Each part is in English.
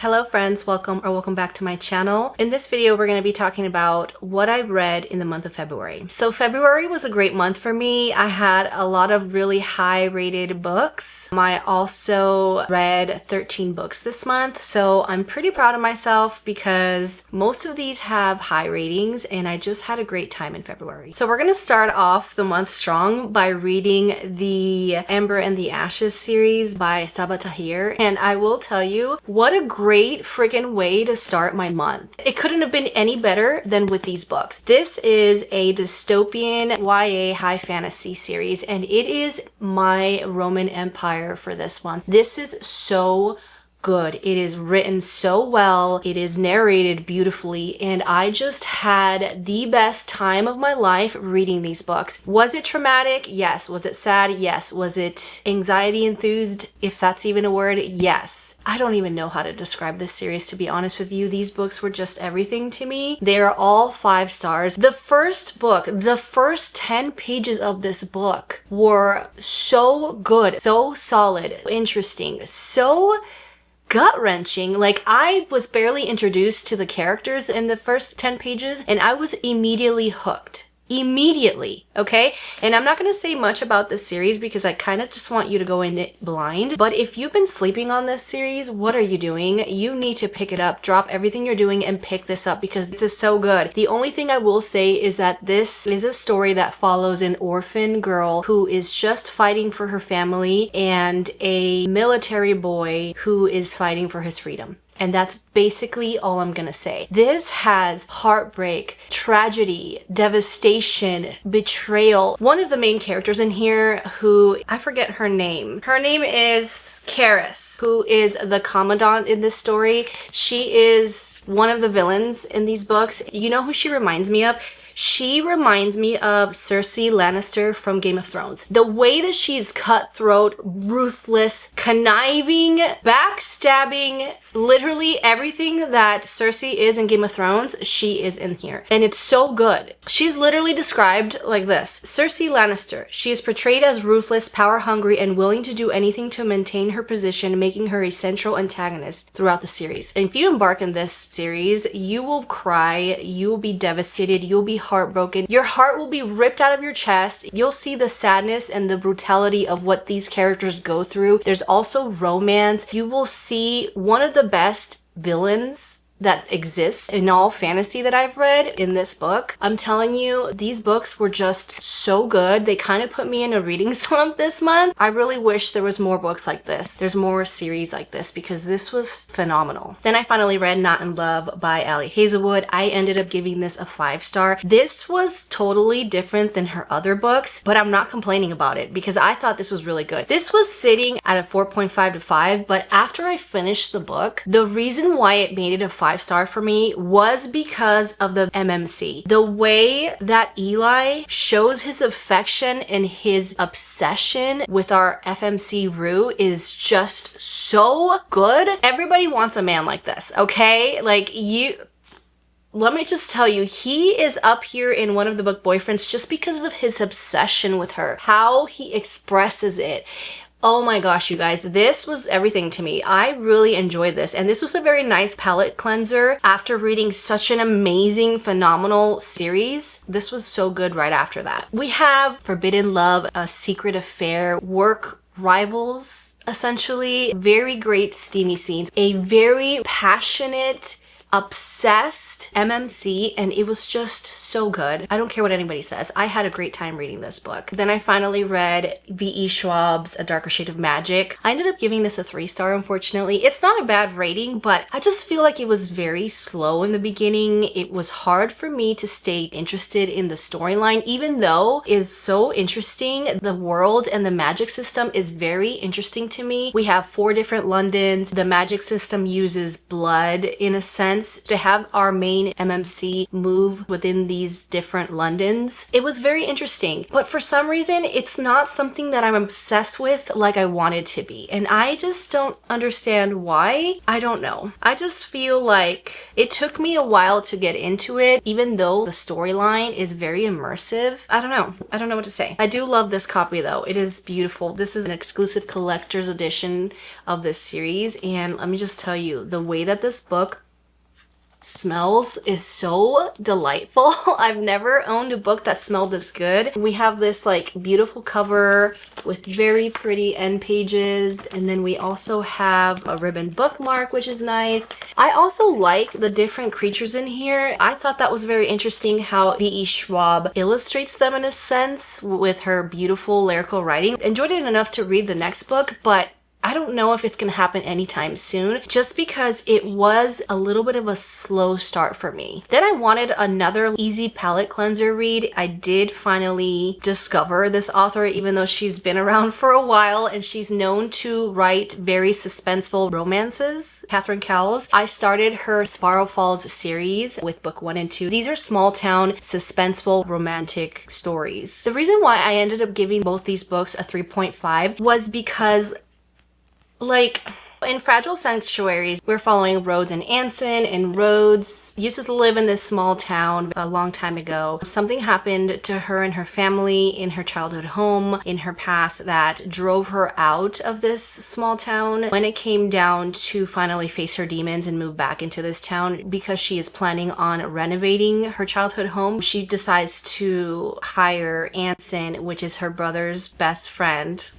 Hello friends, welcome back to my channel. In this video, we're going to be talking about what I've read in the month of February. So February was a great month for me. I had a lot of really high rated books. I also read 13 books this month. So I'm pretty proud of myself because most of these have high ratings and I just had a great time in February. So we're going to start off the month strong by reading the Ember and the Ashes series by Sabaa Tahir. And I will tell you, what a great freaking way to start my month. It couldn't have been any better than with these books. This is a dystopian YA high fantasy series and it is my Roman Empire for this month. This is so good. It is written so well. It is narrated beautifully and I just had the best time of my life reading these books. Was it traumatic? Yes. Was it sad? Yes. Was it anxiety enthused? If that's even a word? Yes. I don't even know how to describe this series, to be honest with you. These books were just everything to me. They are all 5 stars. The first book, the first 10 pages of this book were so good, so solid, interesting, so gut-wrenching. Like, I was barely introduced to the characters in the first 10 pages and I was immediately hooked. Immediately, okay? And I'm not going to say much about this series because I kind of just want you to go in it blind. But if you've been sleeping on this series, what are you doing? You need to pick it up, drop everything you're doing and pick this up because this is so good. The only thing I will say is that this is a story that follows an orphan girl who is just fighting for her family and a military boy who is fighting for his freedom. And that's basically all I'm gonna say. This has heartbreak, tragedy, devastation, betrayal. One of the main characters in here who, I forget her name. Her name is Karis, who is the commandant in this story. She is one of the villains in these books. You know who she reminds me of? She reminds me of Cersei Lannister from Game of Thrones. The way that she's cutthroat, ruthless, conniving, backstabbing, literally everything that Cersei is in Game of Thrones, she is in here. And it's so good. She's literally described like this. Cersei Lannister. She is portrayed as ruthless, power-hungry, and willing to do anything to maintain her position, making her a central antagonist throughout the series. And if you embark in this series, you will cry, you will be devastated, you'll be heartbroken. Your heart will be ripped out of your chest. You'll see the sadness and the brutality of what these characters go through. There's also romance. You will see one of the best villains that exists in all fantasy that I've read in this book. I'm telling you, these books were just so good. They kind of put me in a reading slump this month. I really wish there was more books like this. There's more series like this because this was phenomenal. Then I finally read Not in Love by Ali Hazelwood. I ended up giving this a 5-star. This was totally different than her other books, but I'm not complaining about it because I thought this was really good. This was sitting at a 4.5 to 5, but after I finished the book, the reason why it made it a 5-star for me was because of the MMC. The way that Eli shows his affection and his obsession with our FMC Rue is just so good. Everybody wants a man like this, okay? Like, let me just tell you, he is up here in one of the book boyfriends just because of his obsession with her, how he expresses it. Oh my gosh, you guys, this was everything to me. I really enjoyed this. And this was a very nice palate cleanser after reading such an amazing, phenomenal series. This was so good right after that. We have Forbidden Love, A Secret Affair, work rivals, essentially. Very great steamy scenes. A very passionate, obsessed MMC, and it was just so good. I don't care what anybody says. I had a great time reading this book. Then I finally read V.E. Schwab's A Darker Shade of Magic. I ended up giving this a 3-star, unfortunately. It's not a bad rating, but I just feel like it was very slow in the beginning. It was hard for me to stay interested in the storyline, even though it is so interesting. The world and the magic system is very interesting to me. We have 4 different Londons. The magic system uses blood in a sense. sense to have our main MMC move within these different Londons. It was very interesting, but for some reason, it's not something that I'm obsessed with like I wanted to be. And I just don't understand why. I don't know. I just feel like it took me a while to get into it, even though the storyline is very immersive. I don't know. I don't know what to say. I do love this copy though. It is beautiful. This is an exclusive collector's edition of this series. And let me just tell you, the way that this book smells is so delightful. I've never owned a book that smelled this good. We have this like beautiful cover with very pretty end pages, and then we also have a ribbon bookmark, which is nice. I also like the different creatures in here. I thought that was very interesting how B.E. Schwab illustrates them in a sense with her beautiful lyrical writing. Enjoyed it enough to read the next book, but I don't know if it's going to happen anytime soon, just because it was a little bit of a slow start for me. Then I wanted another easy palate cleanser read. I did finally discover this author, even though she's been around for a while and she's known to write very suspenseful romances. Catherine Cowles. I started her Sparrow Falls series with book 1 and 2. These are small town, suspenseful, romantic stories. The reason why I ended up giving both these books a 3.5 was because, like, in Fragile Sanctuaries, we're following Rhodes and Anson, and Rhodes used to live in this small town a long time ago. Something happened to her and her family in her childhood home in her past that drove her out of this small town. When it came down to finally face her demons and move back into this town, because she is planning on renovating her childhood home, she decides to hire Anson, which is her brother's best friend,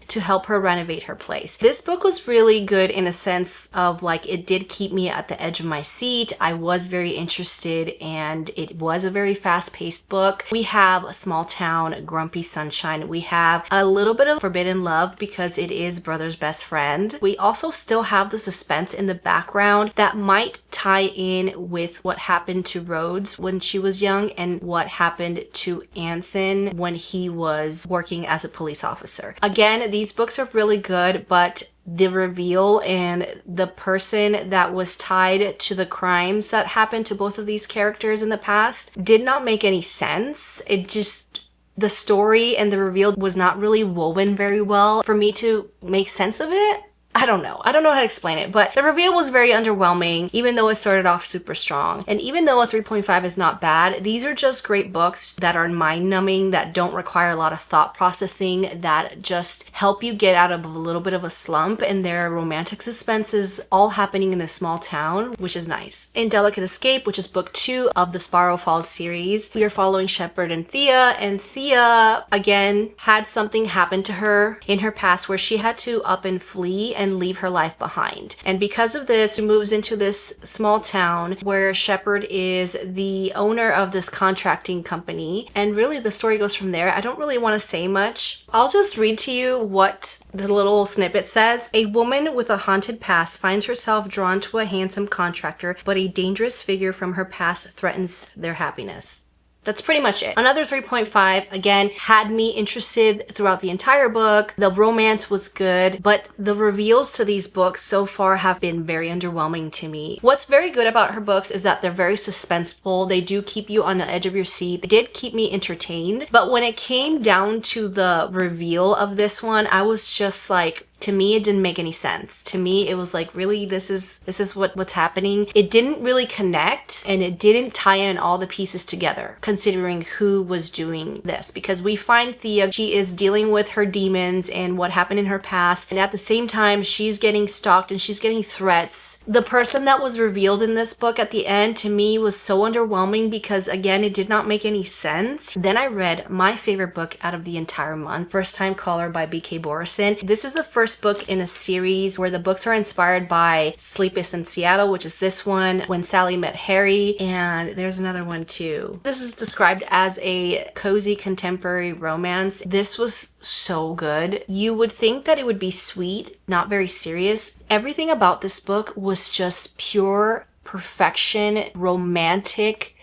to help her renovate her place. This book was really good in a sense of like, it did keep me at the edge of my seat. I was very interested, and it was a very fast-paced book. We have a small town, grumpy sunshine. We have a little bit of forbidden love because it is brother's best friend. We also still have the suspense in the background that might tie in with what happened to Rhodes when she was young and what happened to Anson when he was working as a police officer. Again, these books are really good, but the reveal and the person that was tied to the crimes that happened to both of these characters in the past did not make any sense. It just, the story and the reveal was not really woven very well for me to make sense of it. I don't know how to explain it, but the reveal was very underwhelming, even though it started off super strong. And even though a 3.5 is not bad, these are just great books that are mind-numbing, that don't require a lot of thought processing, that just help you get out of a little bit of a slump, and their romantic suspenses all happening in this small town, which is nice. In Delicate Escape, which is book 2 of the Sparrow Falls series, we are following Shepard and Thea, again, had something happen to her in her past where she had to up and flee and leave her life behind. And because of this, she moves into this small town where Shepard is the owner of this contracting company. And really the story goes from there. I don't really want to say much. I'll just read to you what the little snippet says. A woman with a haunted past finds herself drawn to a handsome contractor, but a dangerous figure from her past threatens their happiness. That's pretty much it. Another 3.5, again, had me interested throughout the entire book. The romance was good, but the reveals to these books so far have been very underwhelming to me. What's very good about her books is that they're very suspenseful. They do keep you on the edge of your seat. They did keep me entertained, but when it came down to the reveal of this one, I was just like, to me, it didn't make any sense. To me, it was like, really, this is what's happening. It didn't really connect, and it didn't tie in all the pieces together, considering who was doing this. Because we find Thea, she is dealing with her demons and what happened in her past, and at the same time, she's getting stalked and she's getting threats. The person that was revealed in this book at the end, to me, was so underwhelming because, again, it did not make any sense. Then I read my favorite book out of the entire month, First Time Caller by B.K. Borison. This is the first book in a series where the books are inspired by Sleepless in Seattle, which is this one, When Sally Met Harry, and there's another one too. This is described as a cozy contemporary romance. This was so good. You would think that it would be sweet, not very serious. Everything about this book was just pure perfection, romantic.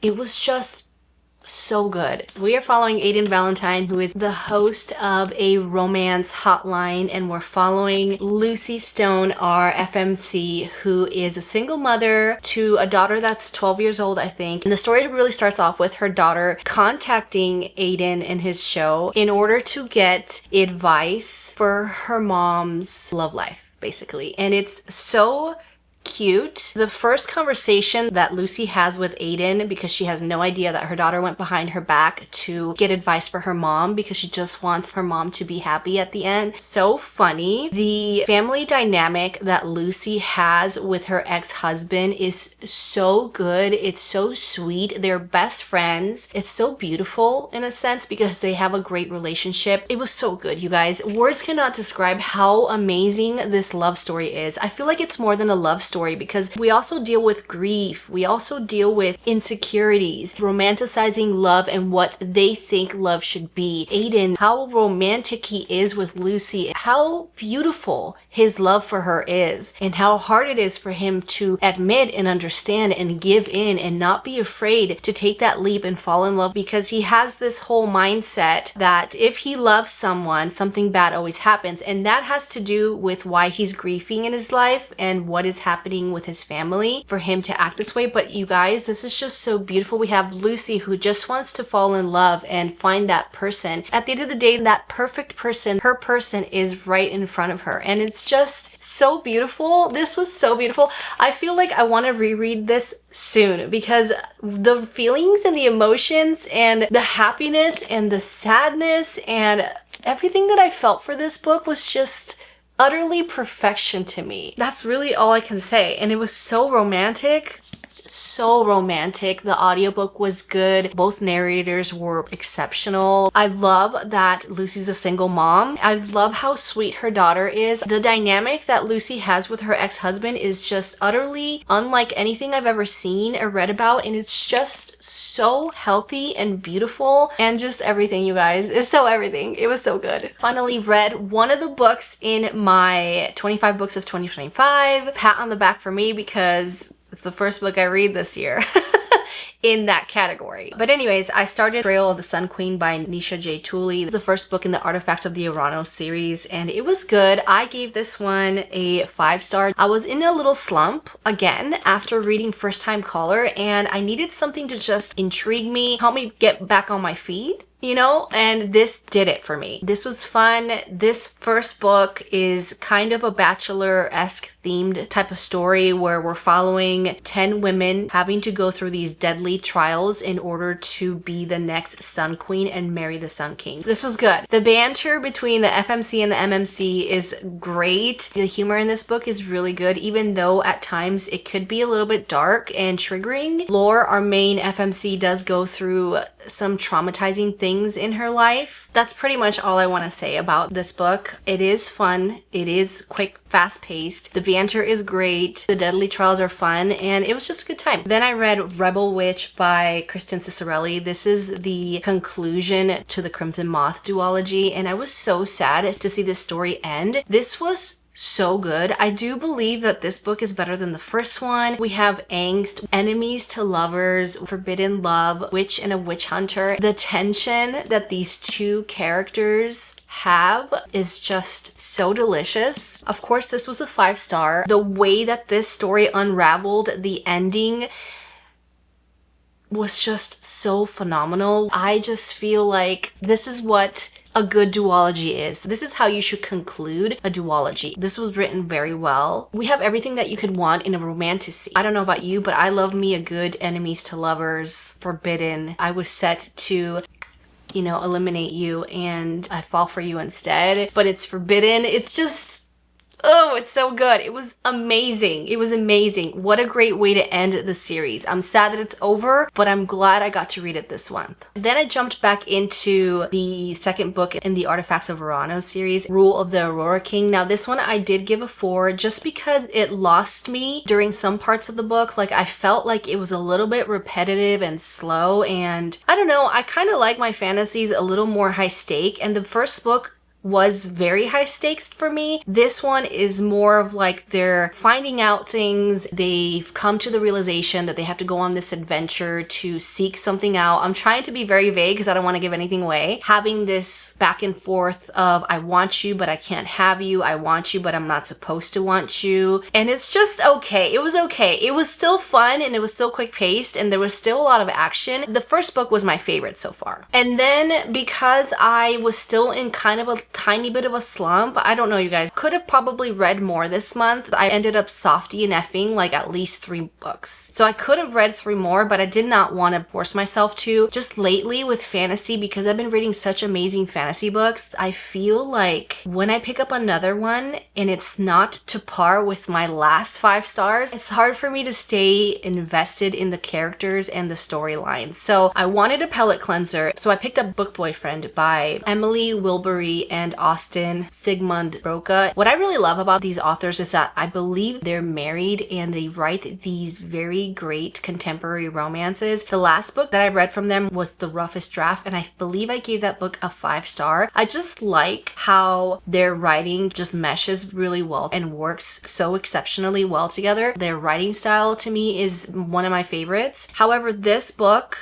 It was just So good. We are following Aiden Valentine, who is the host of a romance hotline, and we're following Lucy Stone, our FMC, who is a single mother to a daughter that's 12 years old, I think. And the story really starts off with her daughter contacting Aiden and his show in order to get advice for her mom's love life, basically. And it's so cute. The first conversation that Lucy has with Aiden, because she has no idea that her daughter went behind her back to get advice for her mom because she just wants her mom to be happy at the end. So funny. The family dynamic that Lucy has with her ex-husband is so good. It's so sweet. They're best friends. It's so beautiful in a sense because they have a great relationship. It was so good, you guys. Words cannot describe how amazing this love story is. I feel like it's more than a love story because we also deal with grief. We also deal with insecurities, romanticizing love and what they think love should be. Aiden, how romantic he is with Lucy, how beautiful his love for her is, and how hard it is for him to admit and understand and give in and not be afraid to take that leap and fall in love, because he has this whole mindset that if he loves someone, something bad always happens. And that has to do with why he's grieving in his life and what is happening with his family for him to act this way. But you guys, this is just so beautiful. We have Lucy who just wants to fall in love and find that person. At the end of the day, that perfect person, her person, is right in front of her. And it's just so beautiful. This was so beautiful. I feel like I want to reread this soon because the feelings and the emotions and the happiness and the sadness and everything that I felt for this book was just utterly perfection to me. That's really all I can say. And it was so romantic. So romantic. The audiobook was good. Both narrators were exceptional. I love that Lucy's a single mom. I love how sweet her daughter is. The dynamic that Lucy has with her ex-husband is just utterly unlike anything I've ever seen or read about, and it's just so healthy and beautiful and just everything, you guys. It's so everything. It was so good. Finally read one of the books in my 25 books of 2025. Pat on the back for me because it's the first book I read this year in that category. But anyways, I started Trail of the Sun Queen by Nisha J. Tooley, the first book in the Artifacts of the Aurora series, and it was good. I gave this one a 5-star. I was in a little slump again after reading First Time Caller, and I needed something to just intrigue me, help me get back on my feet, you know, and this did it for me. This was fun. This first book is kind of a bachelor-esque themed type of story where we're following 10 women having to go through these deadly trials in order to be the next Sun Queen and marry the Sun King. This was good. The banter between the FMC and the MMC is great. The humor in this book is really good, even though at times it could be a little bit dark and triggering. Lore, our main FMC, does go through some traumatizing things in her life. That's pretty much all I want to say about this book. It is fun. It is quick, fast-paced. The banter is great. The deadly trials are fun, and it was just a good time. Then I read Rebel Witch by Kristen Cicerelli. This is the conclusion to the Crimson Moth duology, and I was so sad to see this story end. This was so good. I do believe that this book is better than the first one. We have angst, enemies to lovers, forbidden love, witch and a witch hunter. The tension that these two characters have is just so delicious. Of course, this was a 5-star. The way that this story unraveled, the ending was just so phenomenal. I just feel like this is what a good duology is. This is how you should conclude a duology. This was written very well. We have everything that you could want in a romantasy. I don't know about you, but I love me a good enemies to lovers, forbidden. I was set to, you know, eliminate you and I fall for you instead, but it's forbidden. It's just, oh, it's so good. It was amazing. It was amazing. What a great way to end the series. I'm sad that it's over, but I'm glad I got to read it this month. Then I jumped back into the second book in the Artifacts of Aurora series, Rule of the Aurora King. Now this one I did give a 4 just because it lost me during some parts of the book. Like I felt like it was a little bit repetitive and slow, and I don't know, I kind of like my fantasies a little more high stake, and the first book was very high stakes for me. This one is more of like they're finding out things. They've come to the realization that they have to go on this adventure to seek something out. I'm trying to be very vague because I don't want to give anything away. Having this back and forth of I want you, but I can't have you. I want you, but I'm not supposed to want you. And it's just okay. It was okay. It was still fun and it was still quick paced and there was still a lot of action. The first book was my favorite so far. And then because I was still in kind of a tiny bit of a slump, I don't know, you guys, could have probably read more this month. I ended up softy and effing like at least 3 books. So I could have read 3 more, but I did not want to force myself to. Just lately with fantasy, because I've been reading such amazing fantasy books, I feel like when I pick up another one and it's not to par with my last 5 stars, it's hard for me to stay invested in the characters and the storylines. So I wanted a palate cleanser. So I picked up Book Boyfriend by Emily Wilbury and Austin Sigmund Broca. What I really love about these authors is that I believe they're married and they write these very great contemporary romances. The last book that I read from them was The Roughest Draft, and I believe I gave that book a 5 star. I just like how their writing just meshes really well and works so exceptionally well together. Their writing style to me is one of my favorites. However, this book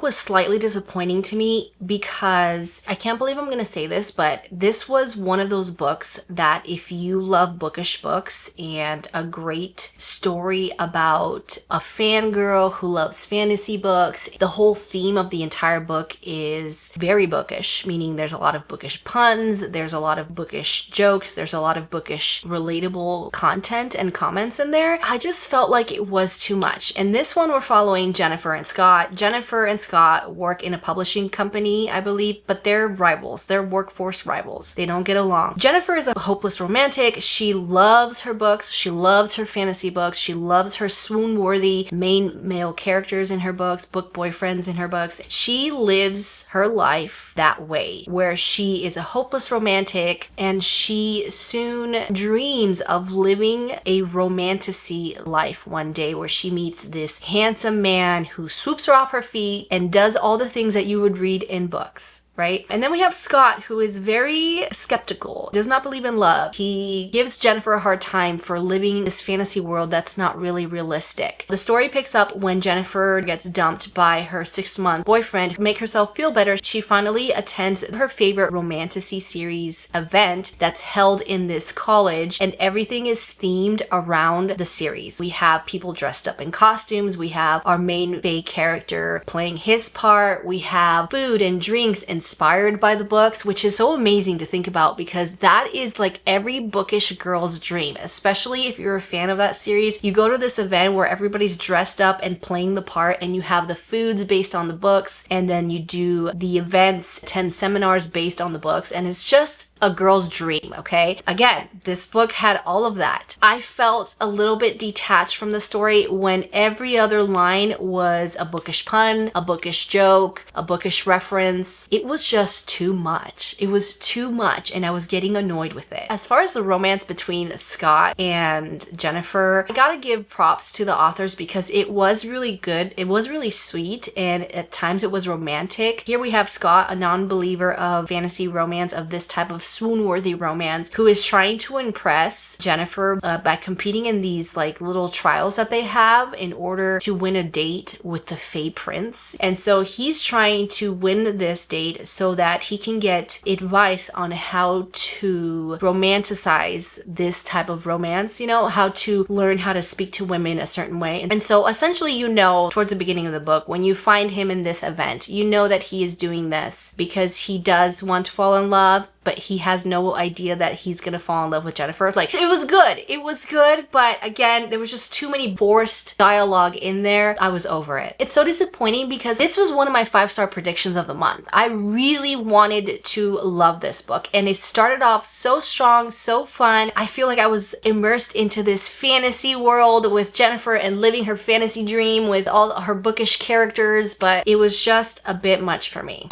was slightly disappointing to me because I can't believe I'm gonna say this, but this was one of those books that if you love bookish books and a great story about a fangirl who loves fantasy books, the whole theme of the entire book is very bookish, meaning there's a lot of bookish puns, there's a lot of bookish jokes, there's a lot of bookish relatable content and comments in there. I just felt like it was too much. And this one we're following Jennifer and Scott. Jennifer and Scott work in a publishing company, I believe, but they're rivals. They're workforce rivals. They don't get along. Jennifer is a hopeless romantic. She loves her books. She loves her fantasy books. She loves her swoon-worthy main male characters in her books, book boyfriends in her books. She lives her life that way, where she is a hopeless romantic and she soon dreams of living a romantasy life one day where she meets this handsome man who swoops her off her feet and does all the things that you would read in books. Right? And then we have Scott, who is very skeptical, does not believe in love. He gives Jennifer a hard time for living this fantasy world that's not really realistic. The story picks up when Jennifer gets dumped by her 6-month boyfriend. To make herself feel better, she finally attends her favorite romantasy series event that's held in this college, and everything is themed around the series. We have people dressed up in costumes. We have our main Fae character playing his part. We have food and drinks inspired by the books, which is so amazing to think about because that is like every bookish girl's dream, especially if you're a fan of that series. You go to this event where everybody's dressed up and playing the part, and you have the foods based on the books, and then you do the events, 10 seminars based on the books, and it's just a girl's dream, okay? Again, this book had all of that. I felt a little bit detached from the story when every other line was a bookish pun, a bookish joke, a bookish reference. It was just too much. It was too much, and I was getting annoyed with it. As far as the romance between Scott and Jennifer, I gotta give props to the authors because it was really good. It was really sweet, and at times it was romantic. Here we have Scott, a non-believer of fantasy romance, of this type of swoon-worthy romance, who is trying to impress Jennifer by competing in these like little trials that they have in order to win a date with the Fae Prince. And so he's trying to win this date so that he can get advice on how to romanticize this type of romance, you know, how to learn how to speak to women a certain way. And so essentially, you know, towards the beginning of the book, when you find him in this event, you know that he is doing this because he does want to fall in love, but he has no idea that he's gonna fall in love with Jennifer. Like, it was good, but again, there was just too many forced dialogue in there. I was over it. It's so disappointing because this was one of my 5-star predictions of the month. I really wanted to love this book, and it started off so strong, so fun. I feel like I was immersed into this fantasy world with Jennifer and living her fantasy dream with all her bookish characters, but it was just a bit much for me.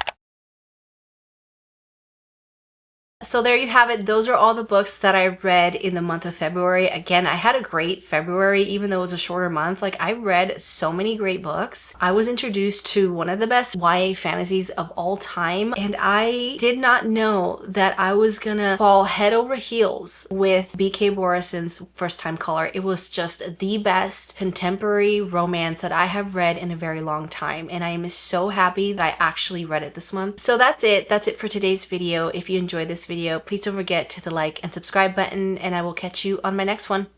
So there you have it. Those are all the books that I read in the month of February. Again, I had a great February, even though it was a shorter month. Like, I read so many great books. I was introduced to one of the best YA fantasies of all time, and I did not know that I was gonna fall head over heels with B.K. Borison's First Time Caller. It was just the best contemporary romance that I have read in a very long time, and I am so happy that I actually read it this month. So that's it. That's it for today's video. If you enjoyed this video, please don't forget to hit the like and subscribe button, and I will catch you on my next one.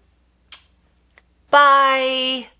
Bye!